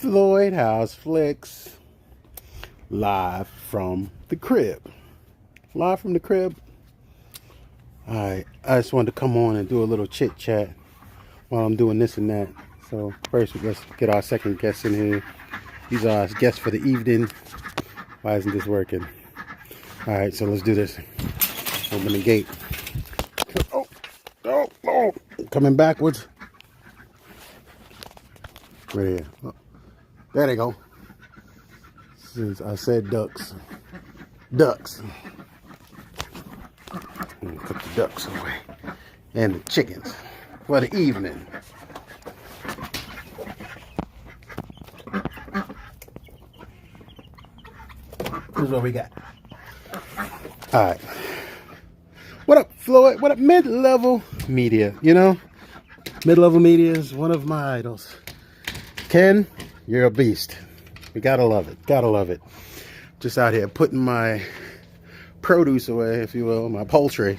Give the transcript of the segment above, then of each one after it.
FloydHouseFlix, live from the crib. Live from the crib. Alright, I just wanted to come on and do a little chit chat while I'm doing this and that. So first, let's get our second guest in here. These are our guests for the evening. Why isn't this working? Alright, so let's do this. Open the gate. Oh. Coming backwards. Right here. Oh, there they go. Since I said ducks. Ducks. Put the ducks away. And the chickens for the evening. Here's what we got. Alright. What up, Floyd? What up, mid-level media? You know, mid-level media is one of my idols. Ken, you're a beast. We gotta love it. Gotta love it. Just out here putting my produce away, if you will, my poultry.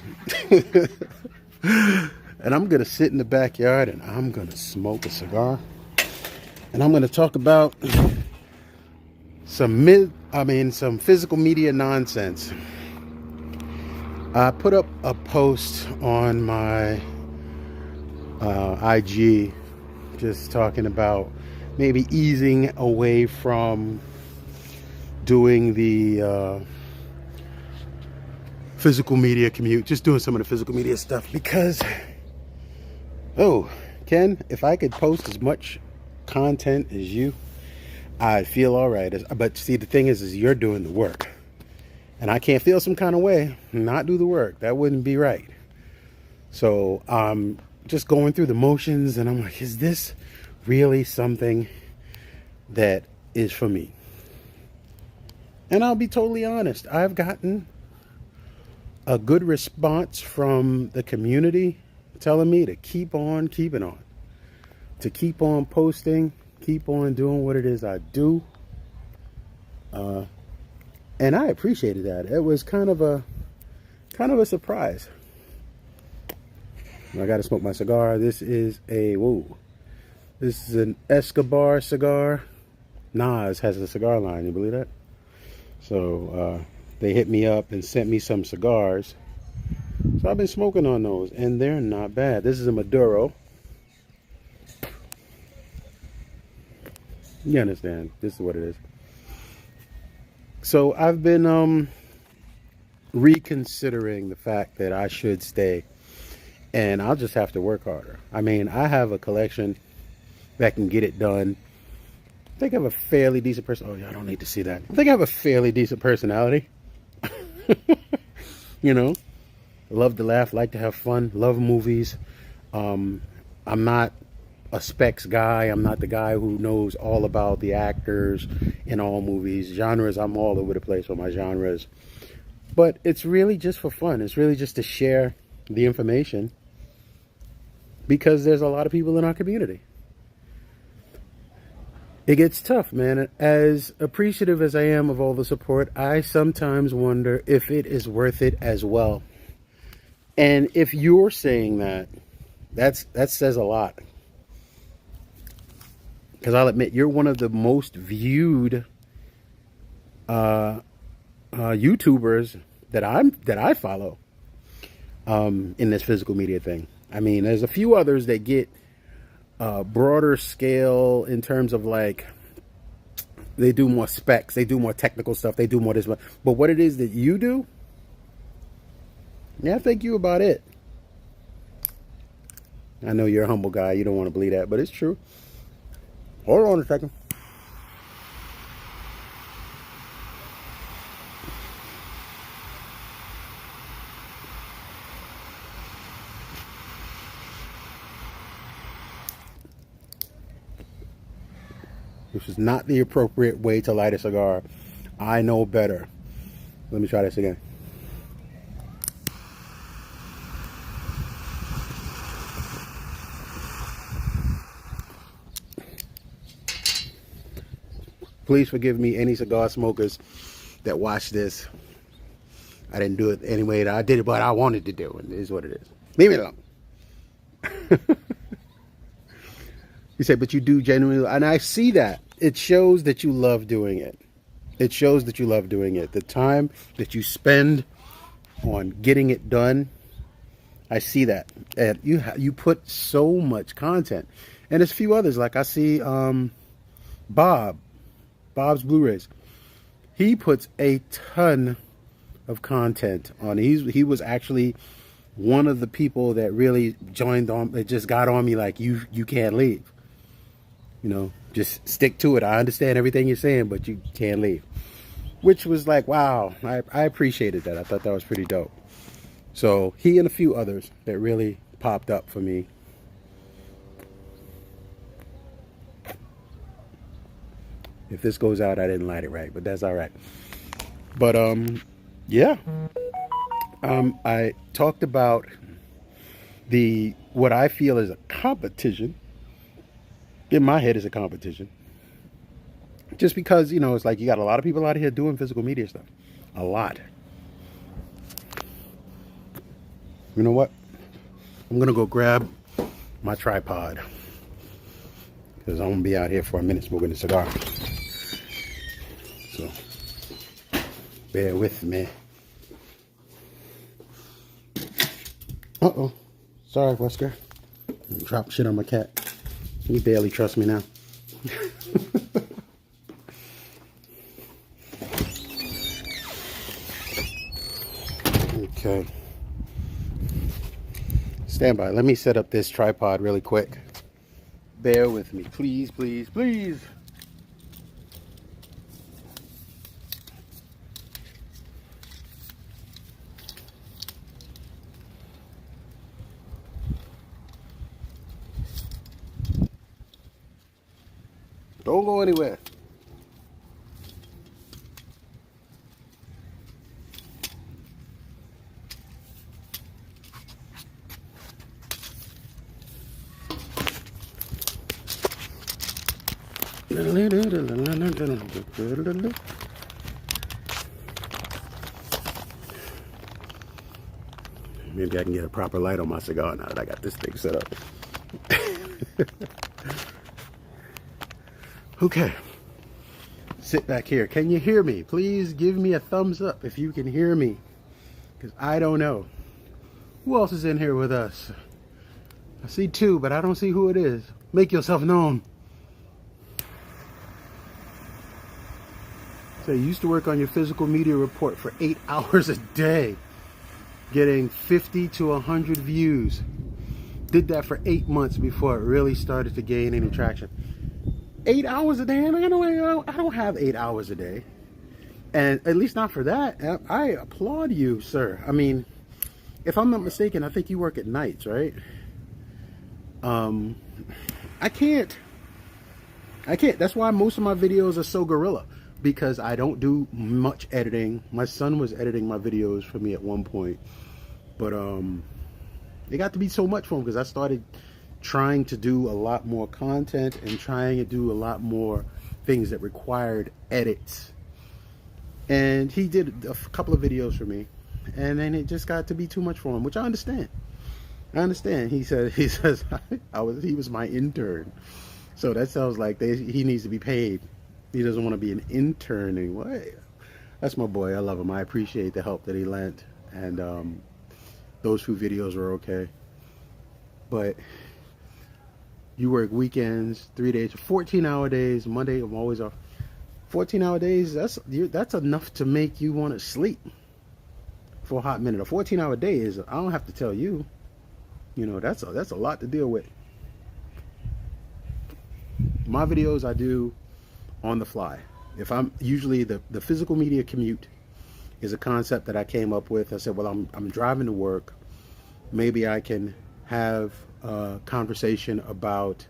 And I'm gonna sit in the backyard and I'm gonna smoke a cigar. And I'm gonna talk about some physical media nonsense. I put up a post on my IG just talking about maybe easing away from doing the physical media commute, just doing some of the physical media stuff because, Ken, if I could post as much content as you, I'd feel all right. But see, the thing is you're doing the work. And I can't feel some kind of way, not do the work. That wouldn't be right. So I'm just going through the motions and I'm like, is this really something that is for me? And I'll be totally honest. I've gotten a good response from the community telling me to keep on keeping on. To keep on posting, keep on doing what it is I do. And I appreciated that. It was kind of a surprise. I got to smoke my cigar. This is an Escobar cigar. Nas has a cigar line. You believe that? So they hit me up and sent me some cigars. So I've been smoking on those, and they're not bad. This is a Maduro. You understand? This is what it is. So I've been reconsidering the fact that I should stay, and I'll just have to work harder. I mean, I have a collection that can get it done. I think I have a fairly decent I don't need to see that. I think I have a fairly decent personality. You know, love to laugh, like to have fun, love movies. I'm not a specs guy. I'm not the guy who knows all about the actors in all movies. Genres, I'm all over the place with my genres. But it's really just for fun. It's really just to share the information because there's a lot of people in our community. It gets tough, man. As appreciative as I am of all the support, I sometimes wonder if it is worth it as well. And if you're saying that says a lot. Because I'll admit, you're one of the most viewed YouTubers that I follow in this physical media thing. I mean, there's a few others that get broader scale in terms of like they do more specs, they do more technical stuff, they do more this. But what it is that you do, yeah, I think you about it. I know you're a humble guy. You don't want to believe that, but it's true. Hold on a second. This is not the appropriate way to light a cigar. I know better. Let me try this again. Please forgive me, any cigar smokers that watch this. I didn't do it anyway. I did it, but I wanted to do it. It is what it is. Leave me alone. You say, but you do genuinely, and I see that. it shows that you love doing it. It shows that you love doing it. The time that you spend on getting it done, I see that. And you put so much content. And there's a few others. Like I see Bob's Blu-rays. He puts a ton of content on. He was actually one of the people that really joined on. It just got on me like, you can't leave. You know, just stick to it. I understand everything you're saying, but you can't leave. Which was like, wow, I appreciated that. I thought that was pretty dope. So he and a few others that really popped up for me. If this goes out, I didn't light it right, but that's all right. But yeah. I talked about what I feel is a competition. In my head is a competition. Just because, you know, it's like you got a lot of people out here doing physical media stuff. A lot. You know what? I'm going to go grab my tripod. Because I'm going to be out here for a minute smoking a cigar. So, bear with me. Uh-oh. Sorry, Wesker. Drop shit on my cat. He barely trusts me now. Okay. Stand by. Let me set up this tripod really quick. Bear with me. Please, please, please. Don't go anywhere. Maybe I can get a proper light on my cigar now that I got this thing set up. Okay. Sit back here. Can you hear me? Please give me a thumbs up if you can hear me. Because I don't know. Who else is in here with us? I see two, but I don't see who it is. Make yourself known. So you used to work on your physical media report for 8 hours a day, getting 50 to 100 views. Did that for 8 months before it really started to gain any traction. 8 hours a day? I don't have 8 hours a day. And at least not for that. I applaud you, sir. I mean, if I'm not mistaken, I think you work at nights, right? I can't. That's why most of my videos are so guerrilla. Because I don't do much editing. My son was editing my videos for me at one point. But it got to be so much for him because I started trying to do a lot more content and trying to do a lot more things that required edits. And he did a couple of videos for me. And then it just got to be too much for him, which I understand. He says he was my intern. So that sounds like he needs to be paid. He doesn't want to be an intern anyway. That's my boy. I love him. I appreciate the help that he lent. And those few videos were okay. But you work weekends, 3 days, 14-hour days. Monday, I'm always off. 14-hour days, that's enough to make you want to sleep for a hot minute. A 14-hour day is, I don't have to tell you. You know, that's a lot to deal with. My videos I do on the fly. If I'm usually the physical media commute is a concept that I came up with. I said, well, I'm driving to work. Maybe I can have a conversation about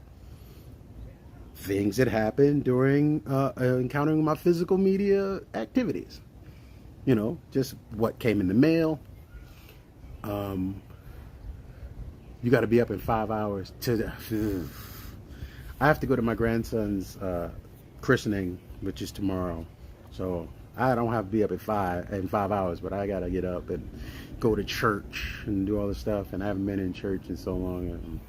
things that happen during encountering my physical media activities. You know, just what came in the mail. You got to be up in 5 hours I have to go to my grandson's christening, which is tomorrow. So I don't have to be up at 5 hours, but I gotta get up and go to church and do all this stuff. And I haven't been in church in so long.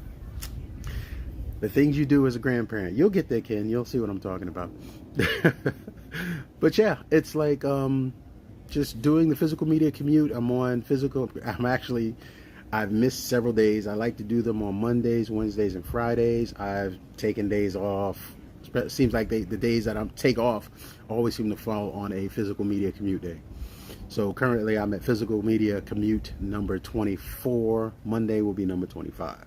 The things you do as a grandparent. You'll get there, Ken. You'll see what I'm talking about. But yeah, it's like just doing the physical media commute. I've missed several days. I like to do them on Mondays, Wednesdays, and Fridays. I've taken days off. It seems like the days that I take off always seem to fall on a physical media commute day. So currently I'm at physical media commute number 24. Monday will be number 25.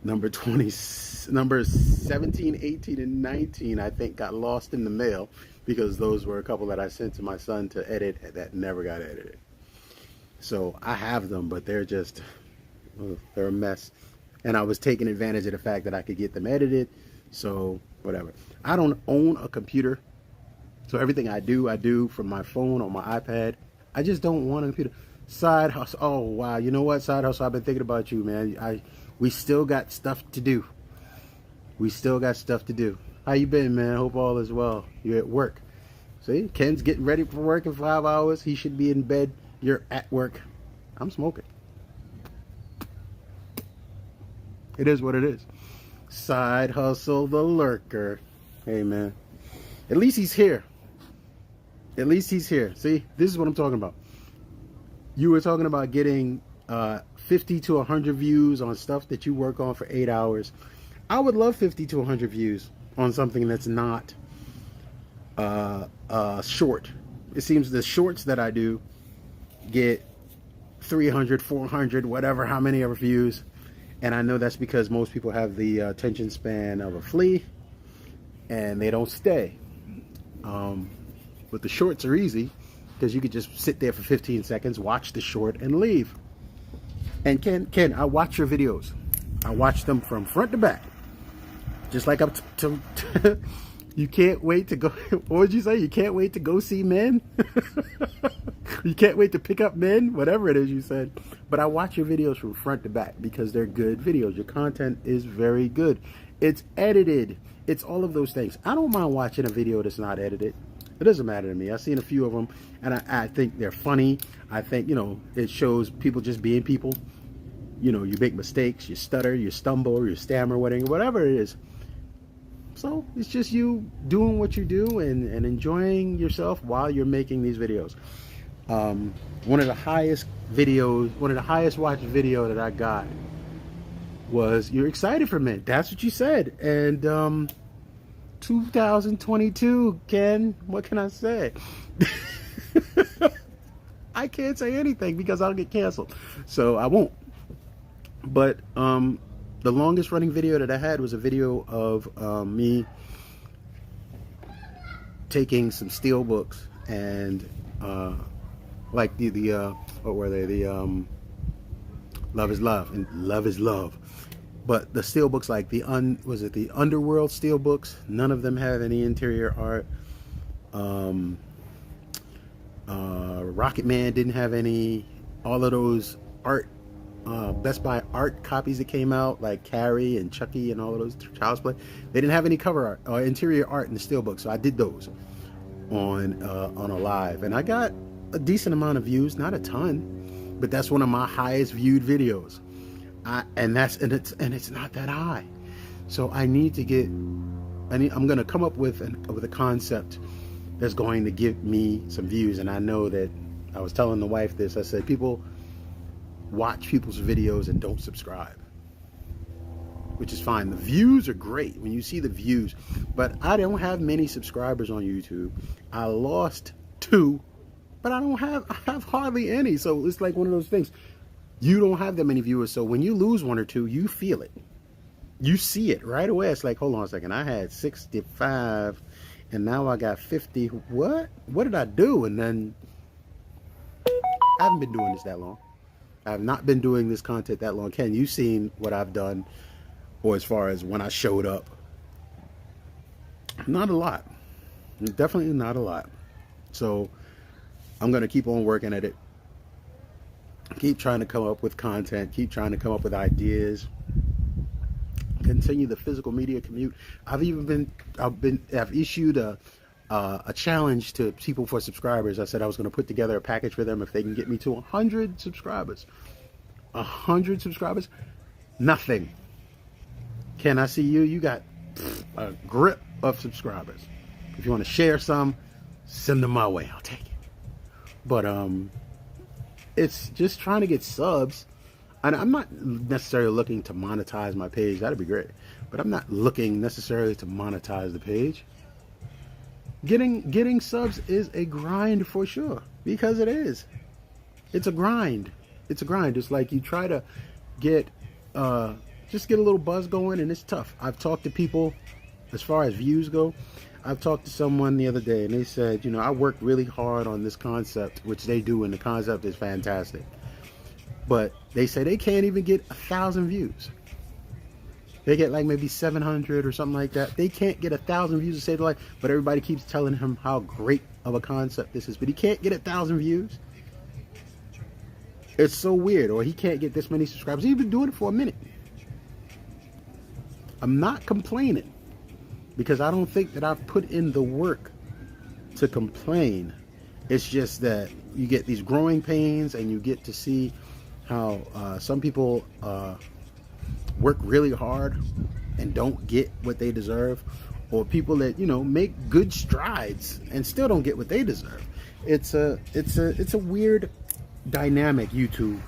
Numbers 17, 18, and 19, I think, got lost in the mail because those were a couple that I sent to my son to edit that never got edited. So I have them, but they're a mess. And I was taking advantage of the fact that I could get them edited. So whatever. I don't own a computer. So everything I do from my phone or my iPad. I just don't want a computer. Side hustle. Oh, wow. You know what? Side hustle. I've been thinking about you, man. We still got stuff to do. How you been, man? Hope all is well. You're at work. See, Ken's getting ready for work in 5 hours. He should be in bed. You're at work. I'm smoking. It is what it is. Side hustle the lurker. Hey, man. At least he's here. See, this is what I'm talking about. You were talking about getting 50 to 100 views on stuff that you work on for 8 hours. I would love 50 to 100 views on something that's not short. It seems the shorts that I do get 300, 400, whatever, how many ever views. And I know that's because most people have the attention span of a flea and they don't stay. But the shorts are easy because you could just sit there for 15 seconds, watch the short, and leave. And Ken, I watch your videos. I watch them from front to back. Just like up to you can't wait to go. What would you say? You can't wait to go see men? You can't wait to pick up men? Whatever it is you said. But I watch your videos from front to back because they're good videos. Your content is very good. It's edited. It's all of those things. I don't mind watching a video that's not edited. It doesn't matter to me. I've seen a few of them, and I think they're funny. I think, it shows people just being people. You make mistakes, you stutter, you stumble, or you stammer, whatever it is. So it's just you doing what you do and enjoying yourself while you're making these videos. One of the highest watched video that I got was "You're excited for men." That's what you said. And 2022, Ken, what can I say? I can't say anything because I'll get canceled. So I won't. But the longest running video that I had was a video of me taking some steel books and like what were they? The Love is Love and Love is Love. But the steel books, like the Underworld steel books, none of them have any interior art. Rocket Man didn't have any. All of those art, Best Buy art copies that came out, like Carrie and Chucky and all of those Child's Play, they didn't have any cover art or interior art in the steel book. So I did those on a live, and I got a decent amount of views, not a ton, but that's one of my highest viewed videos. And it's not that high. So I'm gonna come up with a concept that's going to give me some views. And I know that I was telling the wife this. I said, people watch people's videos and don't subscribe, which is fine. The views are great when you see the views, but I don't have many subscribers on YouTube. I lost 2, but I have hardly any. So it's like one of those things. You don't have that many viewers, so when you lose 1 or 2, you feel it. You see it right away. It's like, hold on a second, I had 65, and now I got 50. What did I do? And then I haven't been doing this that long. I have not been doing this content that long. Ken, you've seen what I've done, or as far as when I showed up. Not a lot. Definitely not a lot. So I'm going to keep on working at it. Keep trying to come up with content. Keep trying to come up with ideas. Continue the physical media commute. I've issued a challenge to people for subscribers. I said I was going to put together a package for them if they can get me to 100 subscribers. 100 subscribers? Nothing. Can I see you? You got a grip of subscribers. If you want to share some, send them my way. I'll take it. But it's just trying to get subs. And I'm not necessarily looking to monetize my page. That'd be great. But I'm not looking necessarily to monetize the page. Getting subs is a grind for sure. Because it is. It's a grind. It's a grind. It's like you try to get just get a little buzz going, and it's tough. I've talked to people as far as views go. I've talked to someone the other day, and they said, you know, I worked really hard on this concept, which they do, and the concept is fantastic. But they say they can't even get 1,000 views. They get like maybe 700 or something like that. They can't get 1,000 views to save their life, but everybody keeps telling him how great of a concept this is. But he can't get 1,000 views. It's so weird. Or he can't get this many subscribers. He's been doing it for a minute. I'm not complaining, because I don't think that I've put in the work to complain. It's just that you get these growing pains, and you get to see how some people work really hard and don't get what they deserve, or people that, you know, make good strides and still don't get what they deserve. It's a weird dynamic, YouTube,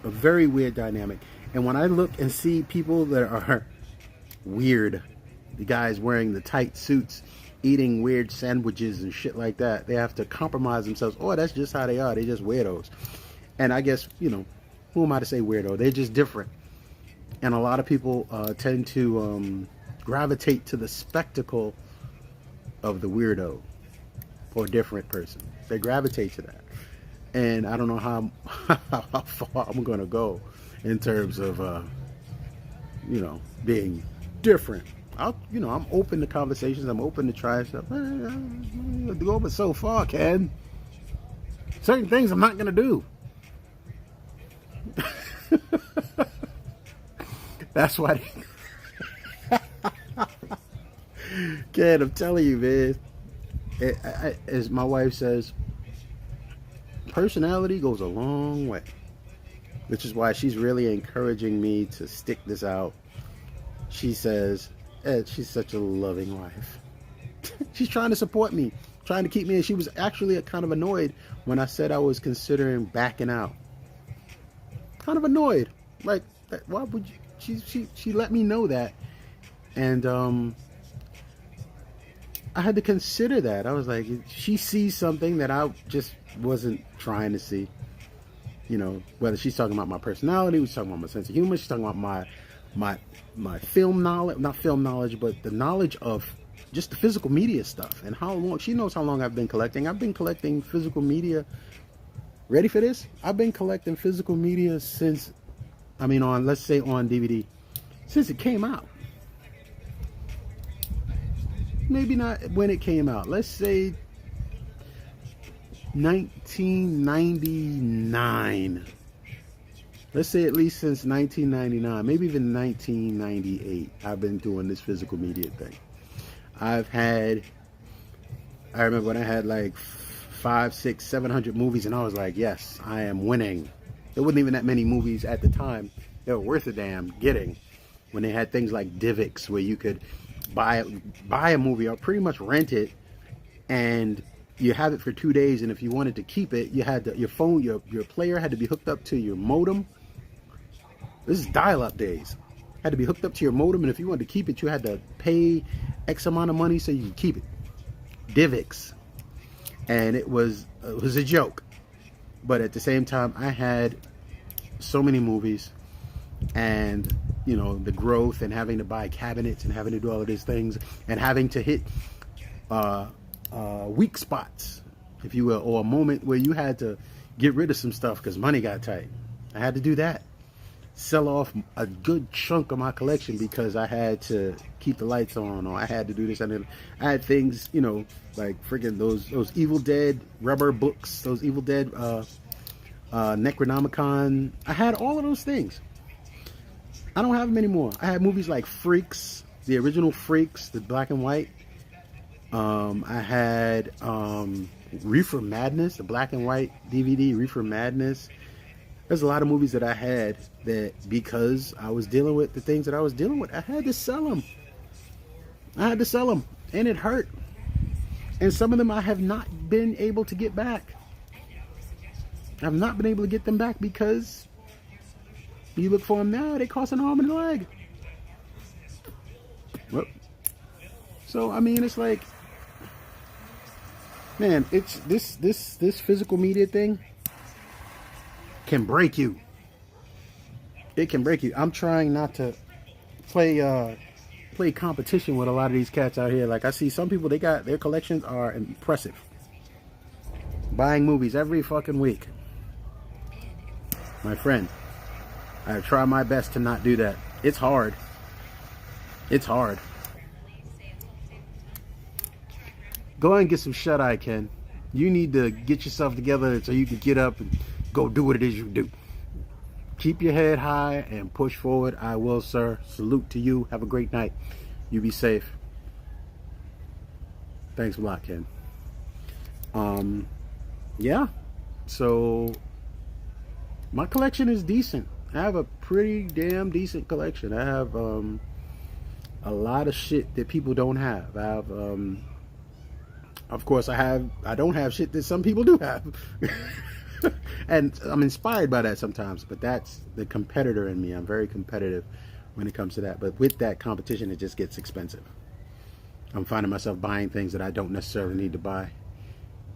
a very weird dynamic. And when I look and see people that are weird, the guys wearing the tight suits, eating weird sandwiches and shit like that, they have to compromise themselves. Oh, that's just how they are. They're just weirdos. And I guess, you know, who am I to say weirdo? They're just different. And a lot of people tend to gravitate to the spectacle of the weirdo or different person. They gravitate to that. And I don't know how far I'm going to go in terms of, you know, being different. You know, I'm open to conversations. I'm open to trying stuff. To go but so far, Ken. Certain things I'm not going to do. That's why. Ken, I'm telling you, man. As my wife says, personality goes a long way. Which is why she's really encouraging me to stick this out. She says, Ed, she's such a loving wife. She's trying to support me, trying to keep me. And she was actually kind of annoyed when I said I was considering backing out. Kind of annoyed. Like, why would you? She let me know that. And I had to consider that. I was like, she sees something that I just wasn't trying to see. You know, whether she's talking about my personality, she's talking about my sense of humor, she's talking about my film knowledge, not film knowledge, but the knowledge of just the physical media stuff and how long. She knows how long I've been collecting. I've been collecting physical media. Ready for this? I've been collecting physical media since, I mean, let's say on DVD, since it came out. Maybe not when it came out. Let's say 1999. Let's say at least since 1999, maybe even 1998, I've been doing this physical media thing. I remember when I had like 500, 600, 700 movies, and I was like, yes, I am winning. There wasn't even that many movies at the time. They were worth a damn getting. When they had things like DivX, where you could buy a movie or pretty much rent it, and you have it for 2 days, and if you wanted to keep it, you had your phone, your player had to be hooked up to your modem. This is dial-up days. Had to be hooked up to your modem, and if you wanted to keep it, you had to pay X amount of money so you could keep it. DivX. And it was a joke. But at the same time, I had so many movies, and you know, the growth and having to buy cabinets and having to do all of these things and having to hit weak spots, if you will, or a moment where you had to get rid of some stuff because money got tight. I had to do that. Sell off a good chunk of my collection because I had to keep the lights on, or I had to do this. And I had things, you know, like freaking those Evil Dead rubber books, those Evil Dead Necronomicon. I had all of those things. I don't have them anymore. I had movies like Freaks, the original Freaks, the black and white. I had Reefer Madness, the black and white DVD, Reefer Madness. There's a lot of movies that I had that, because I was dealing with the things that I was dealing with, I had to sell them. I had to sell them, and it hurt. And some of them I have not been able to get back. I've not been able to get them back because you look for them now, they cost an arm and a leg. Well, so I mean, it's like, man, it's this physical media thing can break you. It can break you. I'm trying not to play competition with a lot of these cats out here. Like, I see some people, they got, their collections are impressive. Buying movies every fucking week. My friend, I try my best to not do that. It's hard. It's hard. Go ahead and get some shut-eye, Ken. You need to get yourself together so you can get up and go do what it is you do. Keep your head high and push forward. I will, sir. Salute to you. Have a great night. You be safe. Thanks a lot, Ken. Yeah. So my collection is decent. I have a pretty damn decent collection. I have a lot of shit that people don't have. I have of course I don't have shit that some people do have. And I'm inspired by that sometimes, but that's the competitor in me. I'm very competitive when it comes to that. But with that competition, it just gets expensive. I'm finding myself buying things that I don't necessarily need to buy.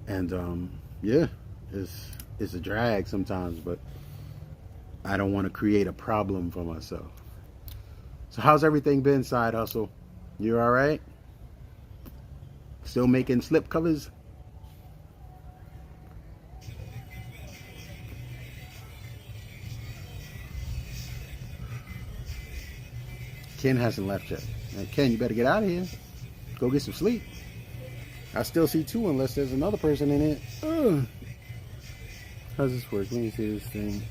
And yeah, it's a drag sometimes, but I don't want to create a problem for myself. So how's everything been, Side Hustle? You all right? Still making slip covers? Ken hasn't left yet. And Ken, you better get out of here. Go get some sleep. I still see two unless there's another person in it. How's this work? Let me see this thing.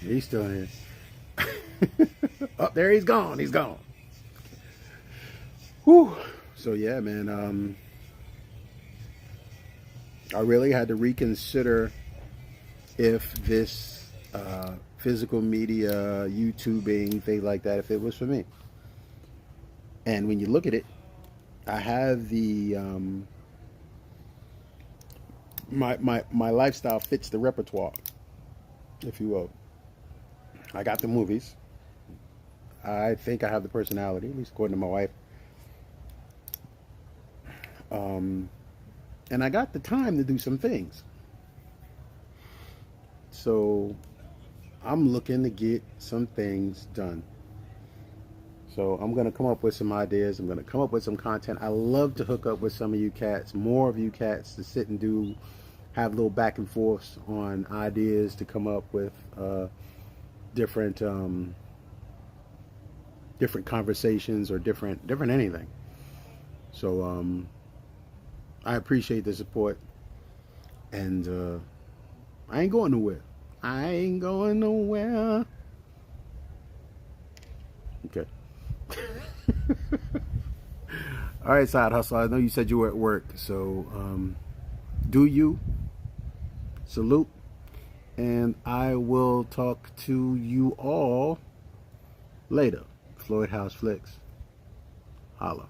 He's still in here. Oh, there he's gone. He's gone. Whew. So yeah, man. I really had to reconsider if this physical media, YouTubing, things like that, if it was for me. And when you look at it, I have the my lifestyle fits the repertoire, if you will. I got the movies. I think I have the personality, at least according to my wife. And I got the time to do some things. So I'm looking to get some things done. So I'm going to come up with some ideas. I'm going to come up with some content. I love to hook up with some of you cats, more of you cats, to sit and have a little back and forth on ideas to come up with different conversations or different anything. So I appreciate the support, and I ain't going nowhere. I ain't going nowhere. Okay. All right, Side Hustle. I know you said you were at work, so do you. Salute. And I will talk to you all later. FloydHouseFlix. Holla.